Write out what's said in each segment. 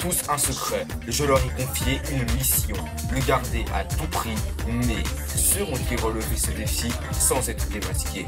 tous un secret. Je leur ai confié une mission, le garder à tout prix, mais sauront-ils relever ce défi sans être démasqués?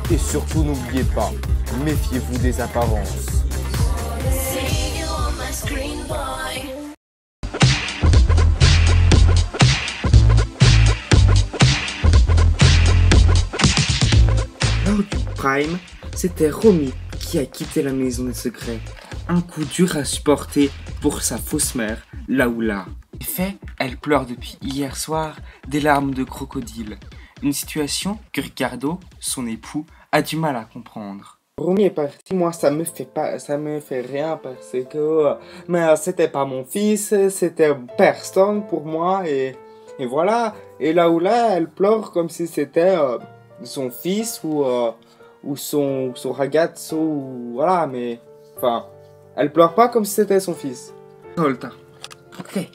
Et surtout, n'oubliez pas, méfiez-vous des apparences. Lors du Prime, c'était Romy qui a quitté la maison des secrets. Un coup dur à supporter pour sa fausse mère, Laoula. En effet, elle pleure depuis hier soir des larmes de crocodile. Une situation que Ricardo, son époux, a du mal à comprendre. Romy est parti, moi ça me fait rien parce que mais c'était pas mon fils, c'était personne pour moi et voilà. Et Laoula, elle pleure comme si c'était son fils ou son ragazzo ou voilà, mais enfin, elle pleure pas comme si c'était son fils. Ascolta, ok.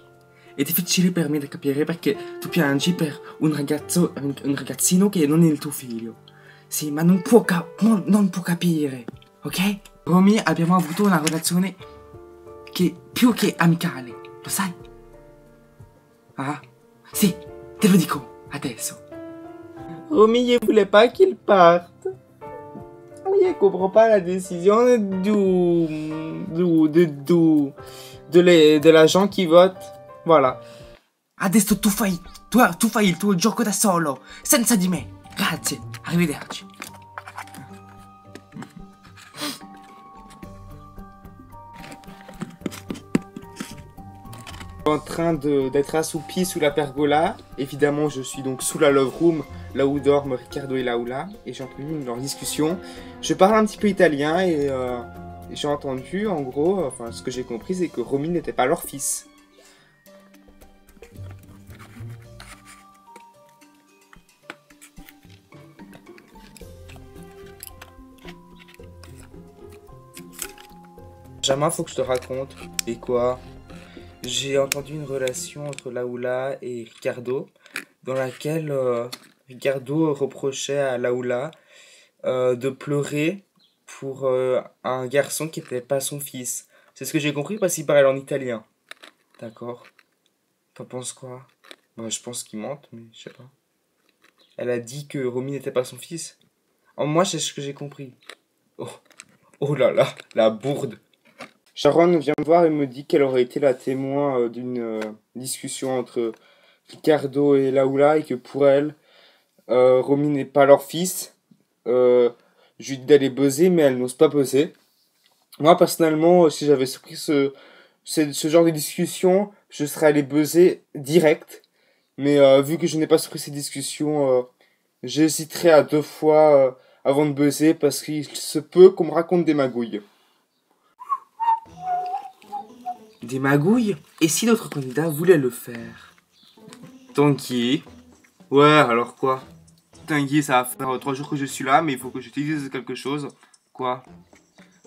È difficile per me da capire perché tu piangi per un ragazzino che non è il tuo figlio. Sì, ma non può capire, ok? Romy, abbiamo avuto una relazione che più che amicale, lo sai? Ah? Sì, te lo dico adesso. Romy ne voulait pas qu'il parte. Il comprend pas la décision de l'agent qui vote. Voilà. Adesso tu fai il tuo gioco da solo, senza di me. Grazie, arrivederci. En train d'être assoupi sous la pergola. Évidemment, je suis donc sous la love room, là où dorment Ricardo et Laoula, et j'ai entendu leur discussion. Je parle un petit peu italien et j'ai entendu, en gros, enfin, ce que j'ai compris, c'est que Romy n'était pas leur fils. Benjamin, faut que je te raconte. Et quoi? J'ai entendu une relation entre Laoula et Ricardo, dans laquelle Ricardo reprochait à Laoula de pleurer pour un garçon qui n'était pas son fils. C'est ce que j'ai compris parce qu'il parle en italien. D'accord. T'en penses quoi? Bah, je pense qu'il mente, mais je sais pas. Elle a dit que Romy n'était pas son fils. Oh, moi, c'est ce que j'ai compris. Oh là là, la bourde. Sharon vient me voir et me dit qu'elle aurait été la témoin d'une discussion entre Ricardo et Laoula et que pour elle, Romy n'est pas leur fils. Je lui dis d'aller buzzer, mais elle n'ose pas buzzer. Moi, personnellement, si j'avais pris ce genre de discussion, je serais allé buzzer direct. Mais vu que je n'ai pas pris ces discussions, j'hésiterai à 2 fois avant de buzzer parce qu'il se peut qu'on me raconte des magouilles. Des magouilles? Et si d'autres candidats voulaient le faire? Tanguy? Ouais, alors quoi? Tanguy, ça va faire 3 jours que je suis là, mais il faut que je te dise quelque chose. Quoi?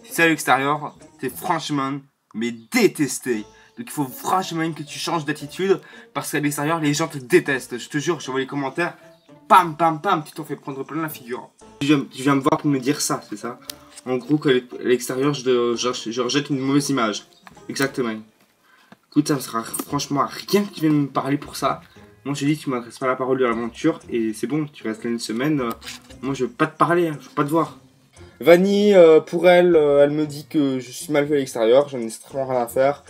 Si c'est à l'extérieur, t'es franchement, mais détesté. Donc il faut franchement que tu changes d'attitude, parce qu'à l'extérieur, les gens te détestent. Je te jure, je vois les commentaires, pam, pam, pam, tu t'en fais prendre plein la figure. Tu viens me voir pour me dire ça, c'est ça? En gros, qu'à l'extérieur, je rejette une mauvaise image. Exactement. Écoute, ça ne sera franchement rien que tu viennes me parler pour ça. Moi, je dis que tu m'adresses pas la parole de l'aventure et c'est bon, tu restes là une semaine. Moi, je veux pas te parler, je veux pas te voir. Vanny, pour elle, elle me dit que je suis mal vu à l'extérieur, j'en ai strictement rien à faire.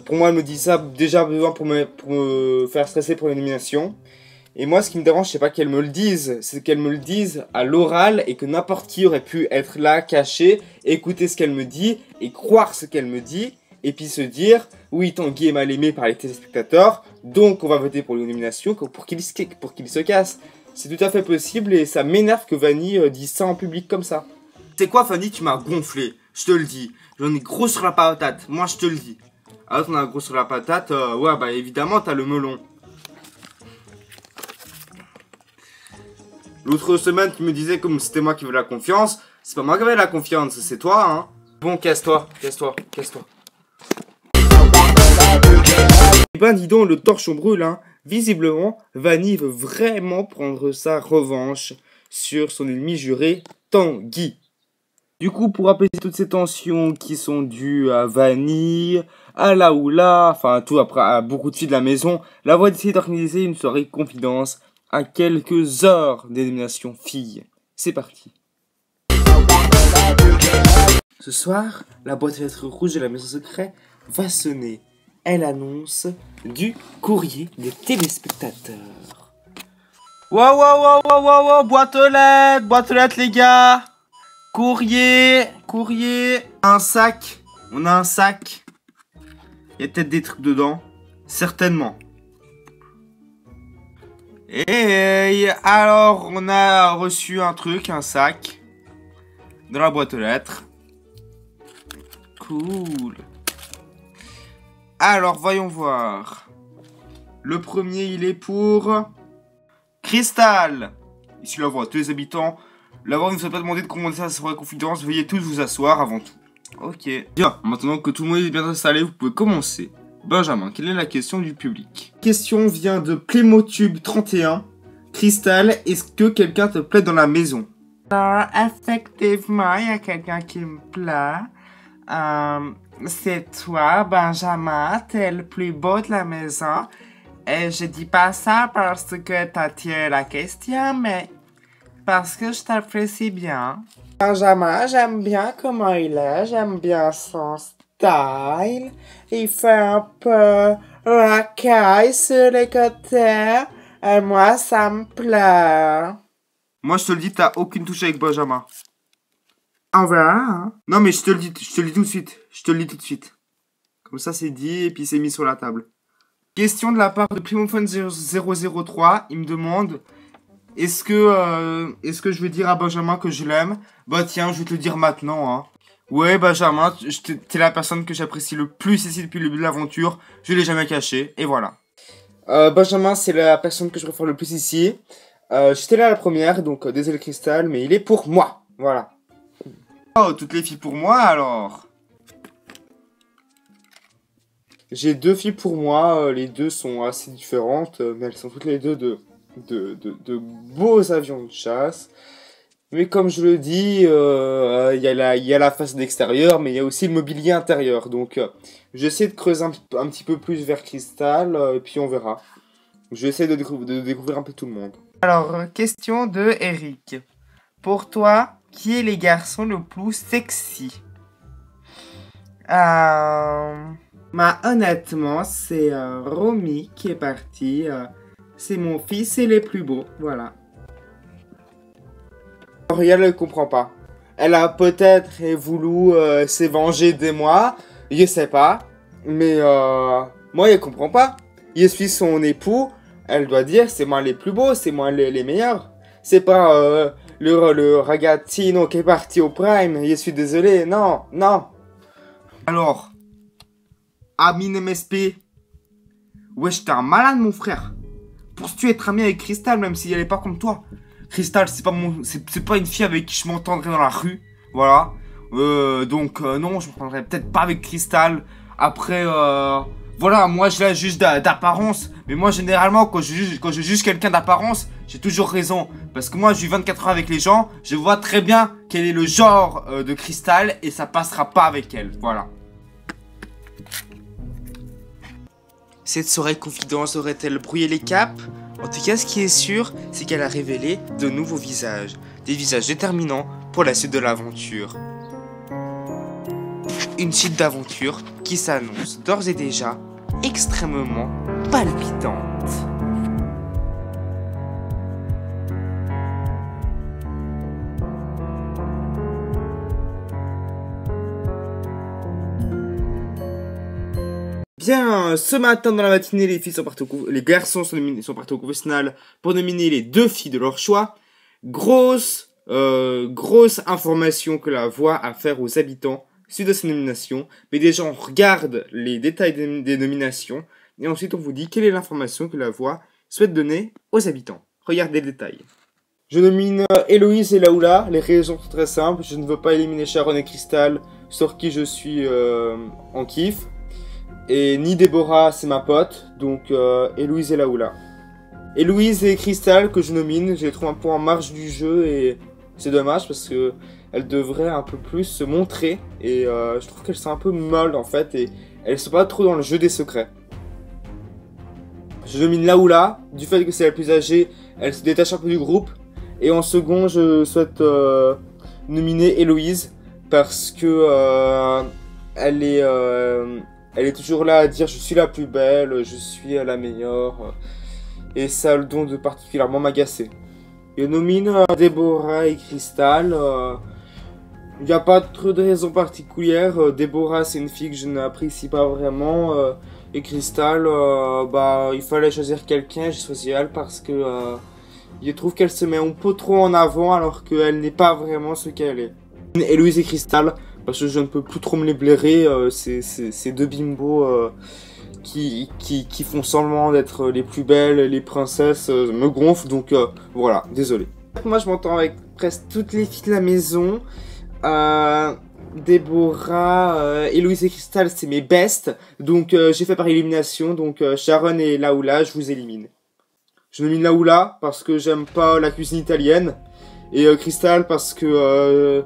Pour moi, elle me dit ça déjà besoin pour me faire stresser pour l'élimination. Et moi, ce qui me dérange, c'est pas qu'elle me le dise, c'est qu'elle me le dise à l'oral et que n'importe qui aurait pu être là, caché, écouter ce qu'elle me dit et croire ce qu'elle me dit. Et puis se dire, oui, Tanguy est mal aimé par les téléspectateurs, Donc on va voter pour l'élimination pour qu'il se casse. C'est tout à fait possible et ça m'énerve que Vanny dise ça en public comme ça. C'est quoi Fanny, tu m'as gonflé, je te le dis. J'en ai gros sur la patate, moi je te le dis. Alors t'en as gros sur la patate, ouais bah évidemment t'as le melon. L'autre semaine tu me disais comme c'était moi qui veux la confiance. C'est pas moi qui veux la confiance, c'est toi hein. Bon casse-toi, casse-toi, casse-toi. Eh ben dis donc, le torchon brûle hein. Visiblement, Vanny veut vraiment prendre sa revanche sur son ennemi juré, Tanguy. Du coup, pour apaiser toutes ces tensions qui sont dues à Vanny, à Laoula, enfin tout après à beaucoup de filles de la maison, la voix décide d'organiser une soirée confidence à quelques heures d'élimination filles. C'est parti. Ce soir, la boîte aux lettres rouge de la maison secrète va sonner. Elle annonce du courrier des téléspectateurs. Wow, boîte aux lettres les gars. Courrier. Un sac, on a un sac. Il y a peut-être des trucs dedans, certainement. Et alors, on a reçu un truc, un sac, dans la boîte aux lettres. Cool. Alors, voyons voir. Le premier, il est pour Cristal. Ici, la voix, tous les habitants. La voix ne vous a pas demandé de commander ça sur la confidence. Veuillez tous vous asseoir avant tout. Ok. Bien, maintenant que tout le monde est bien installé, vous pouvez commencer. Benjamin, quelle est la question du public? Question vient de Plémotube 31. Cristal, est-ce que quelqu'un te plaît dans la maison? Alors, effectivement, il y a quelqu'un qui me plaît. C'est toi, Benjamin, t'es le plus beau de la maison. Et je dis pas ça parce que t'as tiré la question, mais parce que je t'apprécie bien. Benjamin, j'aime bien comment il est, j'aime bien son style. Il fait un peu racaille sur les côtés. Et moi, ça me plaît. Moi, je te le dis, t'as aucune touche avec Benjamin. On verra, hein. Non, mais je te le dis tout de suite. Je te le dis tout de suite. Comme ça, c'est dit, et puis c'est mis sur la table. Question de la part de Primophone003. Il me demande, est-ce que je vais dire à Benjamin que je l'aime? Bah tiens, je vais te le dire maintenant, hein. Ouais, Benjamin, t'es la personne que j'apprécie le plus ici depuis le début de l'aventure. Je l'ai jamais caché, et voilà. Benjamin, c'est la personne que je préfère le plus ici. J'étais là la première, donc désolé Cristal, mais il est pour moi. Voilà. Oh, toutes les filles pour moi alors. J'ai deux filles pour moi, les deux sont assez différentes, mais elles sont toutes les deux de beaux avions de chasse. Mais comme je le dis, il y a la façade extérieure, mais il y a aussi le mobilier intérieur. Donc j'essaie de creuser un petit peu plus vers Cristal, et puis on verra. J'essaie de découvrir un peu tout le monde. Alors, question de Eric. Pour toi, qui est les garçons le plus sexy? Honnêtement, c'est Romy qui est parti. C'est mon fils et les plus beaux, voilà. Ariel, elle comprend pas. Elle a peut-être voulu se venger de moi, je sais pas. Mais moi, elle comprend pas. Je suis son époux, elle doit dire c'est moi les plus beaux, c'est moi les meilleurs. C'est pas le ragazzino qui est parti au prime, je suis désolé, non. Alors, Amine MSP, wesh, t'es un malade mon frère. Penses-tu être ami avec Cristal même si elle est pas comme toi? Cristal, c'est pas une fille avec qui je m'entendrais dans la rue, voilà. Donc non, je m'entendrais peut-être pas avec Cristal. Après, voilà, moi je la juge d'apparence. Mais moi généralement quand je juge quelqu'un d'apparence, j'ai toujours raison. Parce que moi je vis 24 heures avec les gens, je vois très bien quel est le genre de Cristal et ça passera pas avec elle, voilà. Cette soirée confidence aurait-elle brouillé les caps? En tout cas, ce qui est sûr, c'est qu'elle a révélé de nouveaux visages. Des visages déterminants pour la suite de l'aventure. Une suite d'aventure qui s'annonce d'ores et déjà extrêmement palpitante. bien, ce matin dans la matinée, les garçons sont partis au confessionnal pour nominer les 2 filles de leur choix. Grosse information que la voix a à faire aux habitants suite à ces nominations. Mais déjà, on regarde les détails des nominations et ensuite on vous dit quelle est l'information que la voix souhaite donner aux habitants. Regardez les détails. Je nomine Héloïse et Laoula. Les raisons sont très simples. Je ne veux pas éliminer Sharon et Crystal, sur qui je suis en kiff. Et ni Déborah, c'est ma pote. Donc Héloïse et Laoula. Héloïse et Crystal que je nomine. Je les trouve un peu en marge du jeu et c'est dommage parce que elles devraient un peu plus se montrer. Et je trouve qu'elles sont un peu molles en fait et elles sont pas trop dans le jeu des secrets. Je nomine Laoula, du fait que c'est la plus âgée, elle se détache un peu du groupe. Et en second, je souhaite nominer Héloïse, parce que elle est toujours là à dire je suis la plus belle, je suis la meilleure. Et ça a le don de particulièrement m'agacer. Je nomine Déborah et Crystal. Il n'y a pas trop de raison particulière. Déborah, c'est une fille que je n'apprécie pas vraiment. Et Crystal, il fallait choisir quelqu'un. J'ai choisi elle parce que je trouve qu'elle se met un peu trop en avant alors qu'elle n'est pas vraiment ce qu'elle est. Héloïse et Crystal, parce que je ne peux plus trop me les blairer. Ces 2 bimbos qui font semblant d'être les plus belles, les princesses, me gonflent. Donc voilà, désolé. Moi, je m'entends avec presque toutes les filles de la maison. Déborah, Héloïse et Crystal, c'est mes bestes. Donc j'ai fait par élimination. Donc Sharon et Laoula, je vous élimine. Je nomine Laoula parce que j'aime pas la cuisine italienne. Et Crystal parce que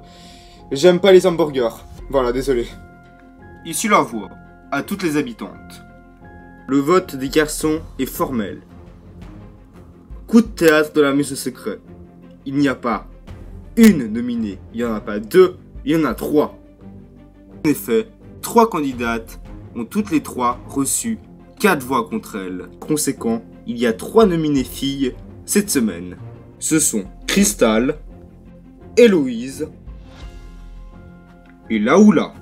j'aime pas les hamburgers. Voilà, désolé. Ici la voix à toutes les habitantes. Le vote des garçons est formel. Coup de théâtre de la maison secret. Il n'y a pas une nominée, il n'y en a pas 2, il y en a 3. En effet, 3 candidates ont toutes les 3 reçu 4 voix contre elles. Conséquent, il y a 3 nominées filles cette semaine. Ce sont Crystal, Héloïse et Laoula.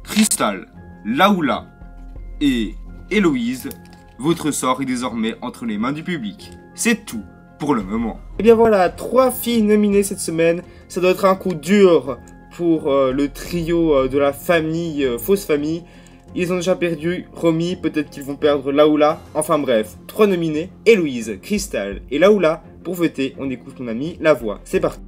Crystal, Laoula et Héloïse, votre sort est désormais entre les mains du public. C'est tout pour le moment. Et bien voilà, 3 filles nominées cette semaine. Ça doit être un coup dur pour le trio de la famille, fausse famille. Ils ont déjà perdu Romy, peut-être qu'ils vont perdre Laoula. Enfin bref, 3 nominés, Héloïse, Crystal et Laoula. Pour voter, on écoute mon ami La Voix. C'est parti.